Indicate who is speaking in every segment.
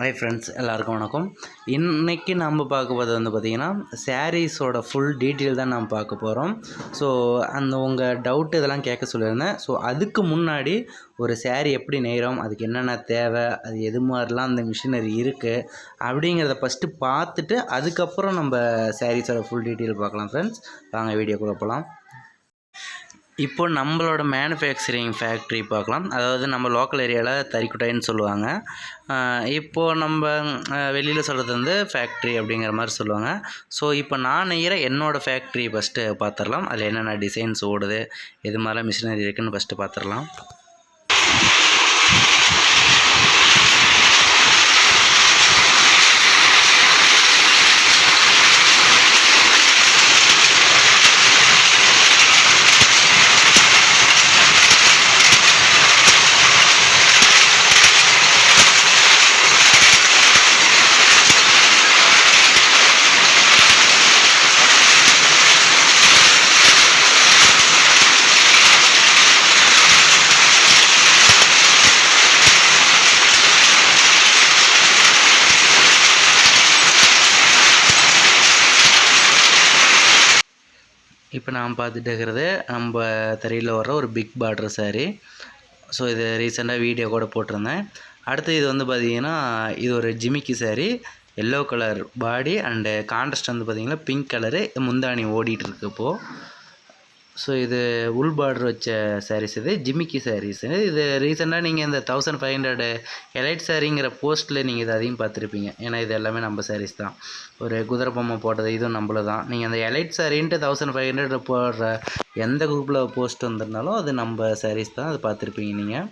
Speaker 1: Hi friends, எல்லாருக்கும் வணக்கம். இன்றைக்கி நம்ம பார்க்க போகிறது வந்து பார்த்திங்கன்னா சாரீஸோட ஃபுல் டீட்டெயில் தான் நம்ம பார்க்க போகிறோம். ஸோ உங்கள் டவுட்டு இதெல்லாம் கேட்க சொல்லியிருந்தேன். ஸோ அதுக்கு முன்னாடி ஒரு சாரீ எப்படி நெய்கிறோம், அதுக்கு என்னென்ன தேவை, அது எது மாதிரிலாம் அந்த மிஷினரி இருக்குது அப்படிங்கிறத ஃபஸ்ட்டு பார்த்துட்டு அதுக்கப்புறம் நம்ம சாரீஸோட ஃபுல் டீட்டெயில் பார்க்கலாம். ஃப்ரெண்ட்ஸ், வாங்க வீடியோக்குள்ளே போகலாம். இப்போ நம்மளோட மேனுஃபேக்சரிங் ஃபேக்ட்ரி பார்க்கலாம். அதாவது நம்ம லோக்கல் ஏரியாவில் தறிக்குட்டைன்னு சொல்லுவாங்க. இப்போது நம்ம வெளியில் சொல்கிறது வந்து ஃபேக்ட்ரி அப்படிங்கிற மாதிரி சொல்லுவாங்க. ஸோ இப்போ நான் நெய்கிற என்னோடய ஃபேக்ட்ரி ஃபஸ்ட்டு பார்த்துடலாம். அதில் என்னென்ன டிசைன்ஸ் ஓடுது, எது மாதிரிலாம் மிஷினரி இருக்குதுன்னு ஃபஸ்ட்டு பார்த்துடலாம். இப்போ நான் பார்த்துட்டு இருக்கிறது நம்ம தறியில் வர்ற ஒரு பிக் பார்டர் சாரீ. ஸோ இது ரீசெண்டாக வீடியோ கூட போட்டிருந்தேன். அடுத்து இது வந்து பார்த்திங்கன்னா இது ஒரு ஜிமிக்கி sari, yellow colour body and contrast வந்து பார்த்திங்கன்னா பிங்க் கலரு முந்தாணி ஓடிட்டுருக்கு இப்போது. ஸோ இது உள் பார்டர் வச்ச சாரீஸ், இது ஜிமிக்கி சாரீஸ். இது ரீசெண்டாக நீங்கள் இந்த 1500 எலைட் சாரீங்கிற போஸ்ட்டில் நீங்கள் இது அதையும் பார்த்துருப்பீங்க. ஏன்னா இது எல்லாமே நம்ம சாரீஸ் தான். ஒரு குதிரை பொம்மை போட்டது இதுவும் நம்மள தான். நீங்கள் அந்த எலைட் சாரின்ட்டு 1500 போடுற எந்த குரூப்பில் போஸ்ட் வந்திருந்தாலும் அது நம்ம சாரீஸ் தான், அது பார்த்துருப்பீங்க நீங்கள்.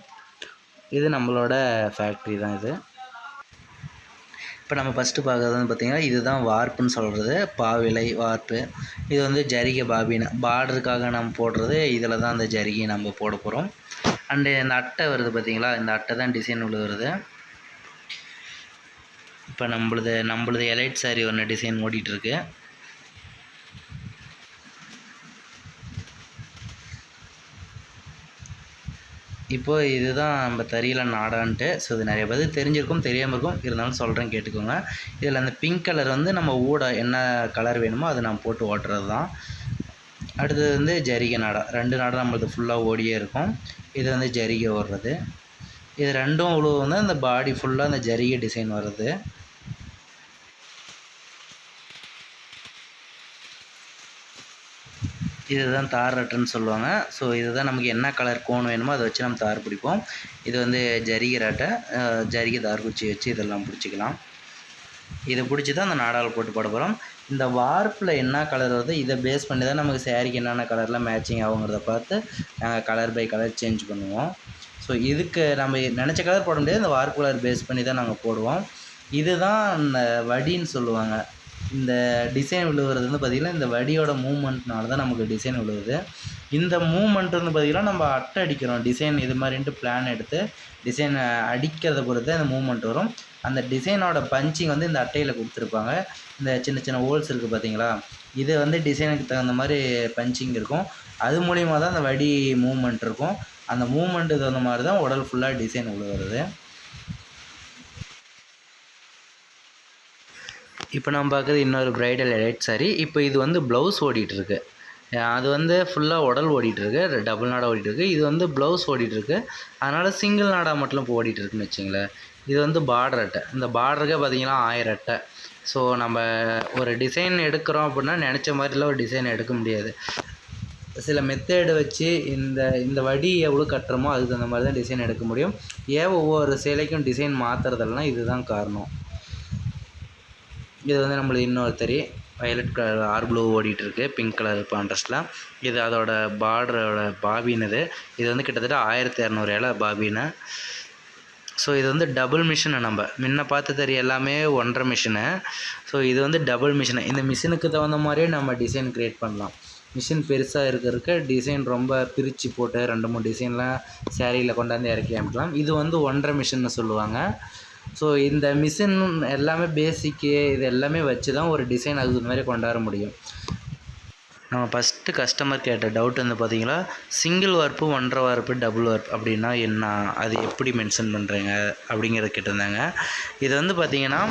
Speaker 1: இது நம்மளோட ஃபேக்ட்ரி தான் இது. இப்போ நம்ம ஃபஸ்ட்டு பார்க்குறது வந்து பார்த்திங்கன்னா இதுதான் வார்ப்புன்னு சொல்கிறது, பாவிலை வார்ப்பு. இது வந்து ஜரிகை பாபினை பார்டருக்காக நம்ம போடுறது. இதில் தான் அந்த ஜரிகை நம்ம போட போகிறோம். அண்டு இந்த அட்டை வருது பார்த்திங்களா, இந்த அட்டை தான் டிசைன் வருது. இப்போ நம்மளது எலைட் சாரீ ஒன்று டிசைன் ஓடிட்டுருக்கு. இப்போது இதுதான் நம்ம தறியில் நாடான்ட்டு. ஸோ இது நிறைய பேருக்கு தெரிஞ்சிருக்கும், தெரியாமல் இருக்கும், இருந்தாலும் சொல்கிறேன் கேட்டுக்கோங்க. இதில் அந்த பிங்க் கலர் வந்து நம்ம என்ன கலர் வேணுமோ அதை நம்ம போட்டு ஓட்டுறது தான். அடுத்தது வந்து ஜரிகை நாடா, 2 நாடா நம்மளுக்கு ஃபுல்லாக ஓடியே இருக்கும். இது வந்து ஜரிகை ஓடுறது. இது ரெண்டும் அவ்வளோ வந்து அந்த பாடி ஃபுல்லாக அந்த ஜரிகை டிசைன் வருது. இதுதான் தார் ரட்டைன்னு சொல்லுவாங்க. ஸோ இதுதான் நமக்கு என்ன கலர் கோன் வேணுமோ அதை வச்சு நம்ம தார் பிடிப்போம். இது வந்து ஜரிகை ரட்டை, ஜரிகை தார் குச்சி வச்சு இதெல்லாம் பிடிச்சிக்கலாம். இதை பிடிச்சி தான் அந்த நாடாவில் போட்டு போட போகிறோம். இந்த வார்ப்பில் என்ன கலர் வருது இதை பேஸ் பண்ணி தான் நமக்கு சாரீக்கு என்னென்ன கலரில் மேட்சிங் ஆகுங்கிறத பார்த்து நாங்கள் கலர் பை கலர் சேஞ்ச் பண்ணுவோம். ஸோ இதுக்கு நம்ம நினச்ச கலர் போட முடியாது, இந்த வார்ப்பு கலர் பேஸ் பண்ணி தான் நாங்கள் போடுவோம். இதுதான் இந்த வடின்னு சொல்லுவாங்க. இந்த டிசைன் விழுவுறது வந்து பார்த்திங்கன்னா இந்த வடியோட மூமெண்ட்னால தான் நமக்கு டிசைன் விழுவுது. இந்த மூமெண்ட் வந்து பார்த்திங்கன்னா நம்ம அட்டை அடிக்கிறோம், டிசைன் இது மாதிரின்ட்டு பிளான் எடுத்து டிசைனை அடிக்கிறத பொறுத்து இந்த மூமெண்ட் வரும். அந்த டிசைனோட பஞ்சிங் வந்து இந்த அட்டையில் கொடுத்துருப்பாங்க. இந்த சின்ன சின்ன ஹோல்ஸ் இருக்குது பார்த்திங்களா, இது வந்து டிசைனுக்கு தகுந்த மாதிரி பஞ்சிங் இருக்கும். அது மூலிமா தான் அந்த வடி மூமெண்ட் இருக்கும். அந்த மூமெண்ட்டுக்கு தகுந்த மாதிரி தான் உடல் ஃபுல்லாக டிசைன் விழுவுறது. இப்போ நம்ம பார்க்குறது இன்னொரு ப்ரைடல் எலைட் சாரீ. இப்போ இது வந்து ப்ளவுஸ் ஓடிட்டுருக்கு. அது வந்து ஃபுல்லாக உடல் ஓடிட்டுருக்கு, டபுள் நாடா ஓடிட்டுருக்கு. இது வந்து ப்ளவுஸ் ஓடிட்டுருக்கு, அதனால் சிங்கிள் நாடா மட்டும் இப்போ ஓடிட்டுருக்குன்னு வச்சுங்களேன். இது வந்து பார்டர் அட்டை. இந்த பார்டருக்கே பார்த்திங்கன்னா 1000 அட்டை. ஸோ நம்ம ஒரு டிசைன் எடுக்கிறோம் அப்படின்னா நினச்ச மாதிரிலாம் ஒரு டிசைன் எடுக்க முடியாது. சில மெத்தேடு வச்சு இந்த வடி எவ்வளோ கட்டுறோமோ அதுக்கு தகுந்த மாதிரி தான் டிசைன் எடுக்க முடியும். ஏன் ஒவ்வொரு சேலைக்கும் டிசைன் மாற்றுறதுலனா இதுதான் காரணம். இது வந்து நம்மளுக்கு இன்னொரு தறி வயலட் கலர் ஆர் ப்ளூ ஓடிட்டுருக்கு, பிங்க் கலர் கான்ட்ராஸ்ட்டில். இது அதோட பார்டரோட பாபின். இது வந்து கிட்டத்தட்ட 1200 இலை பாபின்னு. ஸோ இது வந்து டபுள் மிஷினு. நம்ம முன்ன பார்த்து தறி எல்லாமே 1.5 மிஷினு. ஸோ இது வந்து டபுள் மிஷினு. இந்த மிஷினுக்கு தகுந்த மாதிரியே நம்ம டிசைன் க்ரியேட் பண்ணலாம். மிஷின் பெருசாக இருக்கிறதுக்கு டிசைன் ரொம்ப பிரித்து போட்டு 2-3 டிசைன்லாம் சாரியில் கொண்டாந்து இறக்கி அமைக்கலாம். இது வந்து 1.5 மிஷின்னு சொல்லுவாங்க. ஸோ இந்த மிஷின் எல்லாமே பேசிக்கு இது எல்லாமே வச்சு தான் ஒரு டிசைன் அது மாதிரி கொண்டாட முடியும். நம்ம ஃபஸ்ட்டு கஸ்டமர் கேட்ட டவுட் வந்து பார்த்தீங்களா, சிங்கிள் வார்ப்பு, ஒன்றரை வார்ப்பு, டபுள் வார்ப் அப்படின்னா என்ன? அது எப்படி மென்ஷன் பண்ணுறீங்க அப்படிங்கிறத கேட்டிருந்தாங்க. இது வந்து பார்த்தீங்கன்னா,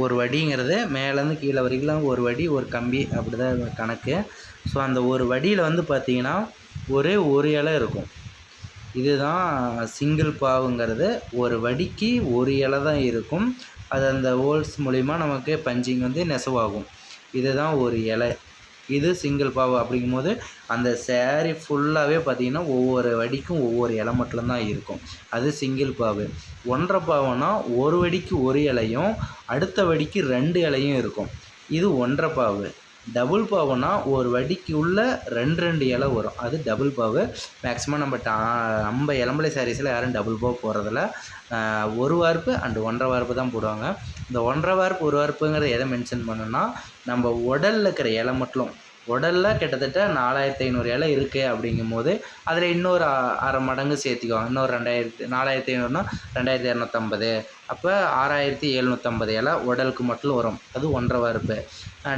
Speaker 1: ஒரு வடிங்கிறது மேலேருந்து கீழே வரைக்கும் ஒரு வடி, ஒரு கம்பி அப்படி தான் கணக்கு. ஸோ அந்த ஒரு வடியில் வந்து பார்த்தீங்கன்னா, ஒரே ஒரு இலை இருக்கும். இதுதான் சிங்கிள் பாவுங்கிறது. ஒரு வடிக்கு ஒரு இலை தான் இருக்கும். அது அந்த ஹோல்ஸ் மூலிமா நமக்கு பஞ்சிங் வந்து நெசவாகும். இதுதான் ஒரு இலை. இது சிங்கிள் பாவு. அப்படிங்கும்போது அந்த சேரீ ஃபுல்லாகவே பார்த்திங்கன்னா ஒவ்வொரு வடிக்கும் ஒவ்வொரு இலை மட்டும்தான் இருக்கும். அது சிங்கிள் பாவு. ஒன்றரை பாவுனா ஒரு வடிக்கு ஒரு இலையும் அடுத்த வடிக்கு 2 இலையும் இருக்கும். இது ஒன்றரை பாவு. டபுள் பாவுனா ஒரு வடிக்கு உள்ள 2 இலை வரும். அது டபுள் பாவு. மேக்ஸிமம் நம்ம இளம்பிள்ளை சாரீஸில் யாரும் டபுள் பாவு போடுறதில்ல. ஒரு வார்ப்பு அண்டு ஒன்றரை வார்ப்பு தான் போடுவாங்க. இந்த ஒன்றரை வார்ப்பு ஒரு வார்ப்புங்கிறத எதை மென்ஷன் பண்ணணும்னா, நம்ம உடலில் இருக்கிற இலை மட்டும் உடலில் கிட்டத்தட்ட 4500 இலை இருக்குது. அப்படிங்கும்போது அதில் இன்னொரு அரை மடங்கு சேர்த்திக்குவாங்க. இன்னொரு 4500னா 2250. அப்போ 6750 இலை உடலுக்கு மட்டும் வரும். அது ஒன்றரை வார்ப்பு.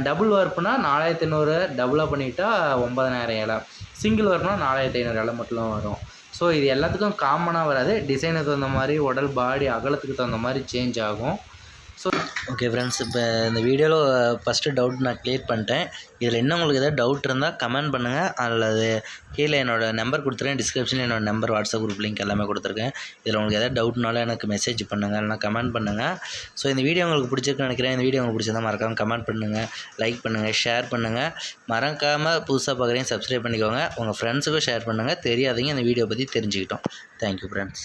Speaker 1: டபுள் வார்ப்புனா 4500 டபுளாக பண்ணிட்டா 9000 இலை. சிங்கிள் வார்ப்புனா 4500 இலை மட்டும் வரும். ஸோ இது எல்லாத்துக்கும் காமனாக வராது. டிசைனுக்கு தகுந்த மாதிரி உடல் பாடி அகலத்துக்கு தகுந்த மாதிரி சேஞ்ச் ஆகும். ஸோ ஓகே ஃப்ரெண்ட்ஸ், இப்போ இந்த வீடியோவில் ஃபஸ்ட்டு டவுட் நான் க்ளியர் பண்ணிட்டேன். இதில் இன்னும் உங்களுக்கு எதாவது டவுட் இருந்தால் கமெண்ட் பண்ணுங்கள். அல்லது கீழே என்னோடய நம்பர் கொடுத்துருக்கேன். டிஸ்கிரிப்ஷனில் என்னோடய நம்பர், வாட்ஸ்அப் குரூப் லிங்க் எல்லாமே கொடுத்துருக்கேன். இதில் உங்களுக்கு எதாவது டவுட்னாலும் எனக்கு மெசேஜ் பண்ணுங்கள், இல்லைனா கமெண்ட் பண்ணுங்கள். ஸோ இந்த வீடியோ உங்களுக்கு பிடிச்சிருக்குன்னு நினைக்கிறேன். இந்த வீடியோ உங்களுக்கு பிடிச்சிருந்தா மறக்காமல் கமெண்ட் பண்ணுங்கள், லைக் பண்ணுங்கள், ஷேர் பண்ணுங்கள். மறக்காமல் புதுசாக பார்க்குறீங்க சப்ஸ்கிரைப் பண்ணிக்கோங்க. உங்கள் ஃப்ரெண்ட்ஸுக்கும் ஷேர் பண்ணுங்கள். தெரியாதீங்க இந்த வீடியோ பற்றி தெரிஞ்சுக்கிட்டோம். Thank you friends.